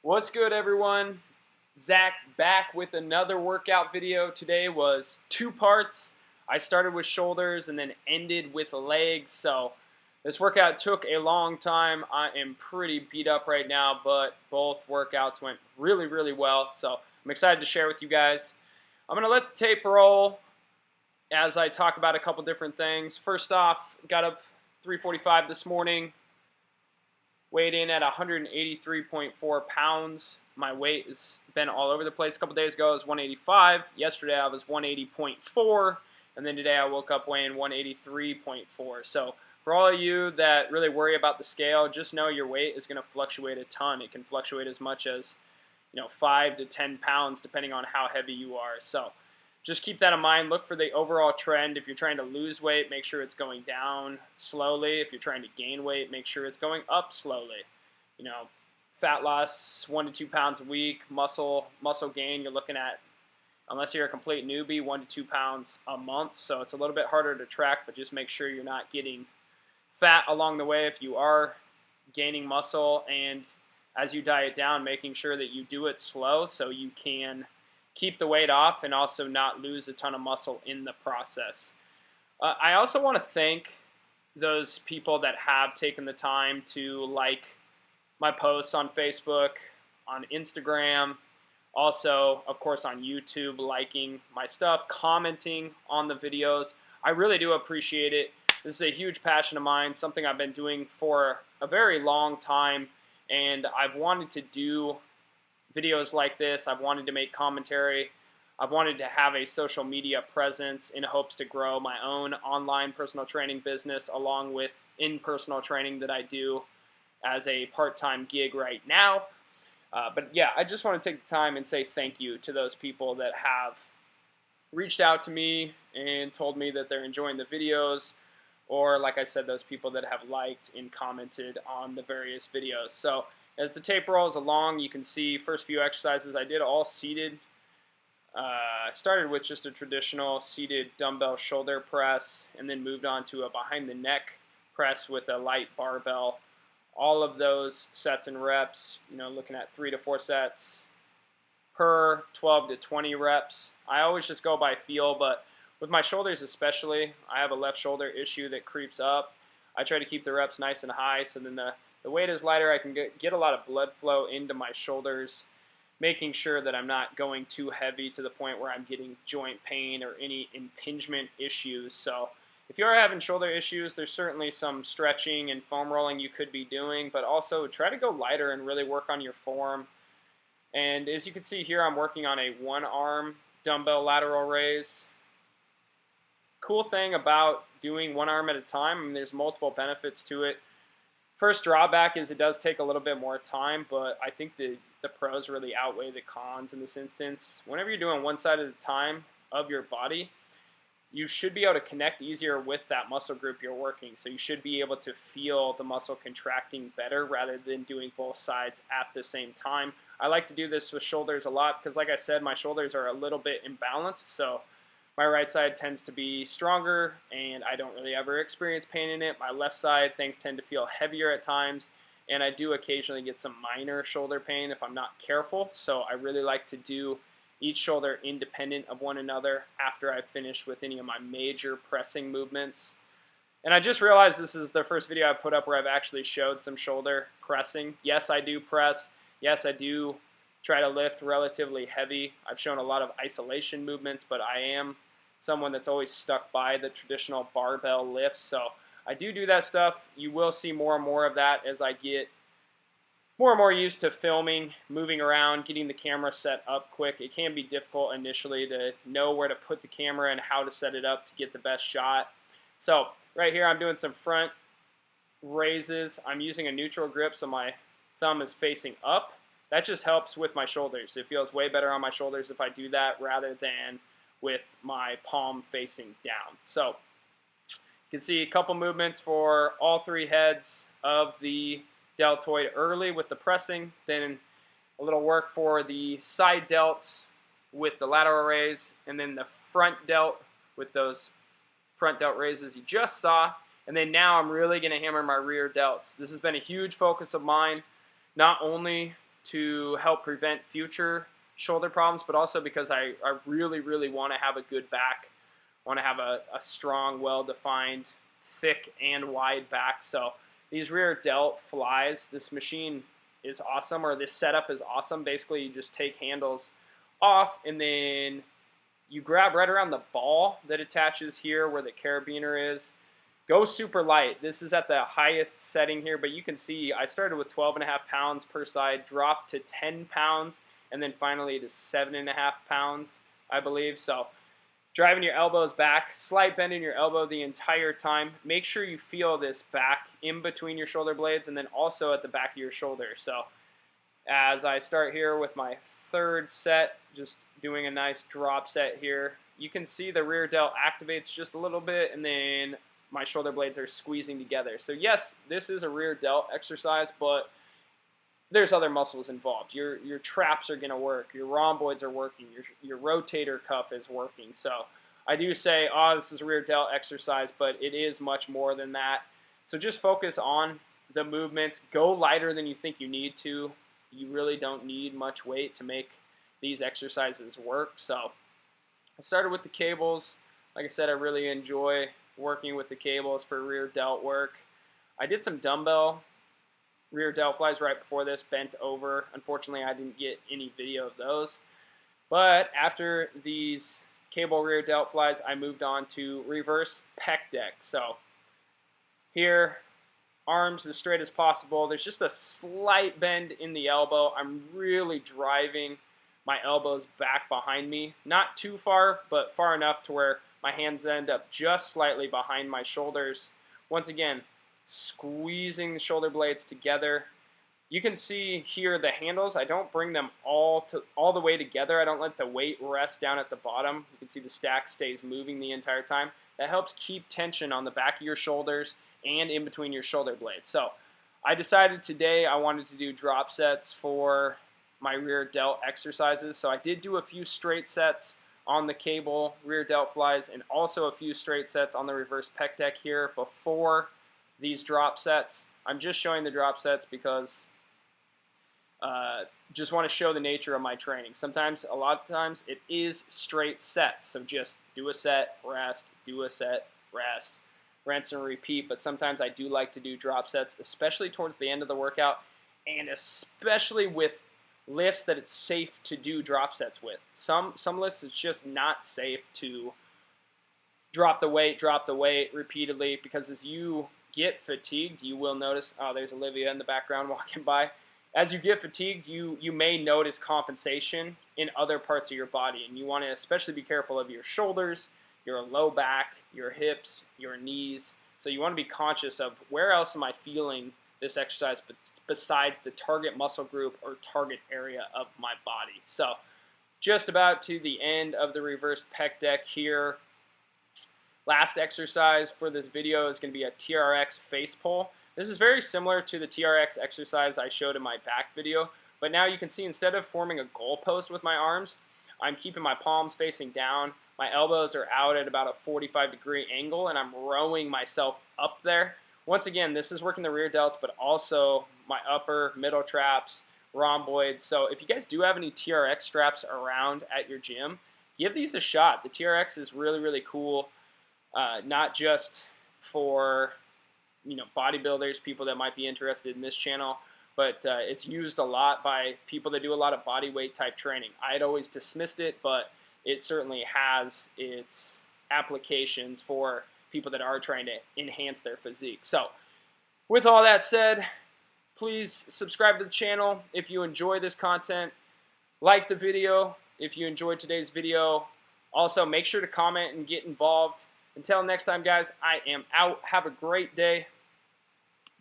What's good, everyone? Zach back with another workout video. Today was two parts. I started with shoulders and then ended with legs. So this workout took a long time. I am pretty beat up right now, but both workouts went really well. So I'm excited to share with you guys. I'm going to let the tape roll as I talk about a couple different things. First off, got up 3:45 this morning. Weighed in at 183.4 pounds. My weight has been all over the place. A couple days ago, I was 185. Yesterday, I was 180.4. And then today, I woke up weighing 183.4. So for all of you that really worry about the scale, just know your weight is going to fluctuate a ton. It can fluctuate as much as 5 to 10 pounds, depending on how heavy you are. So just keep that in mind. Look for the overall trend. If you're trying to lose weight, make sure it's going down slowly. If you're trying to gain weight, make sure it's going up slowly. Fat loss, 1 to 2 pounds a week. Muscle gain, you're looking at, unless you're a complete newbie, 1 to 2 pounds a month. So it's a little bit harder to track, but just make sure you're not getting fat along the way if you are gaining muscle. And as you diet down, making sure that you do it slow so you can keep the weight off and also not lose a ton of muscle in the process. I also want to thank those people that have taken the time to like my posts on Facebook, on Instagram, also, of course, on YouTube, liking my stuff, commenting on the videos. I really do appreciate it. This is a huge passion of mine, something I've been doing for a very long time, and I've wanted to do videos like this. I've wanted to make commentary. I've wanted to have a social media presence in hopes to grow my own online personal training business along with in-personal training that I do as a part-time gig right now. But yeah, I just want to take the time and say thank you to those people that have reached out to me and told me that they're enjoying the videos, or like I said, those people that have liked and commented on the various videos. So as the tape rolls along, you can see first few exercises I did all seated. I started with just a traditional seated dumbbell shoulder press and then moved on to a behind the neck press with a light barbell. All of those sets and reps, looking at 3 to 4 sets per 12 to 20 reps. I always just go by feel, but with my shoulders especially, I have a left shoulder issue that creeps up. I try to keep the reps nice and high so then the weight is lighter. I can get a lot of blood flow into my shoulders, making sure that I'm not going too heavy to the point where I'm getting joint pain or any impingement issues. So if you are having shoulder issues, there's certainly some stretching and foam rolling you could be doing, but also try to go lighter and really work on your form. And as you can see here, I'm working on a one-arm dumbbell lateral raise. Cool thing about doing one arm at a time, there's multiple benefits to it. First drawback is it does take a little bit more time, but I think the pros really outweigh the cons in this instance. Whenever you're doing one side at a time of your body, you should be able to connect easier with that muscle group you're working. So you should be able to feel the muscle contracting better rather than doing both sides at the same time. I like to do this with shoulders a lot because, like I said, my shoulders are a little bit imbalanced. So my right side tends to be stronger, and I don't really ever experience pain in it. My left side, things tend to feel heavier at times, and I do occasionally get some minor shoulder pain if I'm not careful. So I really like to do each shoulder independent of one another after I finish with any of my major pressing movements. And I just realized this is the first video I put up where I've actually showed some shoulder pressing. Yes, I do press. Yes, I do try to lift relatively heavy. I've shown a lot of isolation movements, but I am someone that's always stuck by the traditional barbell lifts. So I do that stuff. You will see more and more of that as I get more and more used to filming, moving around, getting the camera set up quick. It can be difficult initially to know where to put the camera and how to set it up to get the best shot. So right here I'm doing some front raises. I'm using a neutral grip so my thumb is facing up. That just helps with my shoulders. It feels way better on my shoulders if I do that rather than with my palm facing down. So you can see a couple movements for all three heads of the deltoid early with the pressing, then a little work for the side delts with the lateral raise, and then the front delt with those front delt raises you just saw. And then now I'm really going to hammer my rear delts. This has been a huge focus of mine, not only to help prevent future shoulder problems, but also because I really want to have a good back. I want to have a strong, well-defined, thick and wide back. So these rear Delt Flyes, this machine is awesome, or this setup is awesome. Basically, you just take handles off and then you grab right around the ball that attaches here where the carabiner is. Go super light. This is at the highest setting here, but you can see I started with 12.5 pounds per side, dropped to 10 pounds, and then finally to 7.5 pounds, I believe. So driving your elbows back, slight bend in your elbow the entire time. Make sure you feel this back in between your shoulder blades and then also at the back of your shoulder. So as I start here with my third set, just doing a nice drop set here, you can see the rear delt activates just a little bit and then my shoulder blades are squeezing together. So yes, this is a rear delt exercise, but there's other muscles involved. Your traps are going to work. Your rhomboids are working. Your rotator cuff is working. So I do say, oh, this is a rear delt exercise, but it is much more than that. So just focus on the movements. Go lighter than you think you need to. You really don't need much weight to make these exercises work. So I started with the cables. Like I said, I really enjoy working with the cables for rear delt work. I did some dumbbell rear Delt Flies right before this, bent over. Unfortunately, I didn't get any video of those. But after these cable rear Delt Flies, I moved on to reverse Pec Deck. So here, arms as straight as possible. There's just a slight bend in the elbow. I'm really driving my elbows back behind me. Not too far, but far enough to where my hands end up just slightly behind my shoulders. Once again, squeezing the shoulder blades together. You can see here the handles, I don't bring them all the way together. I don't let the weight rest down at the bottom. You can see the stack stays moving the entire time. That helps keep tension on the back of your shoulders and in between your shoulder blades. So I decided today I wanted to do drop sets for my rear delt exercises. So I did do a few straight sets on the cable rear Delt Flies and also a few straight sets on the reverse Pec Deck here before these drop sets. I'm just showing the drop sets because just want to show the nature of my training. Sometimes, a lot of times, it is straight sets. So just do a set, rest, do a set, rest, rinse and repeat. But sometimes I do like to do drop sets, especially towards the end of the workout, and especially with lifts that it's safe to do drop sets with. Some lifts it's just not safe to drop the weight repeatedly, because as you get fatigued, you will notice, oh, there's Olivia in the background walking by. As you get fatigued, you may notice compensation in other parts of your body, and you want to especially be careful of your shoulders, your low back, your hips, your knees. So you want to be conscious of where else am I feeling this exercise besides the target muscle group or target area of my body. So just about to the end of the reverse Pec Deck here. Last exercise for this video is going to be a TRX Face Pull. This is very similar to the TRX exercise I showed in my back video, but now you can see instead of forming a goalpost with my arms, I'm keeping my palms facing down. My elbows are out at about a 45-degree angle, and I'm rowing myself up there. Once again, this is working the rear delts, but also my upper, middle traps, rhomboids. So if you guys do have any TRX straps around at your gym, give these a shot. The TRX is really cool. Not just for bodybuilders, people that might be interested in this channel, but it's used a lot by people that do a lot of body weight type training. I had always dismissed it, but it certainly has its applications for people that are trying to enhance their physique. So with all that said, please subscribe to the channel if you enjoy this content. Like the video if you enjoyed today's video. Also, make sure to comment and get involved. Until next time, guys, I am out. Have a great day.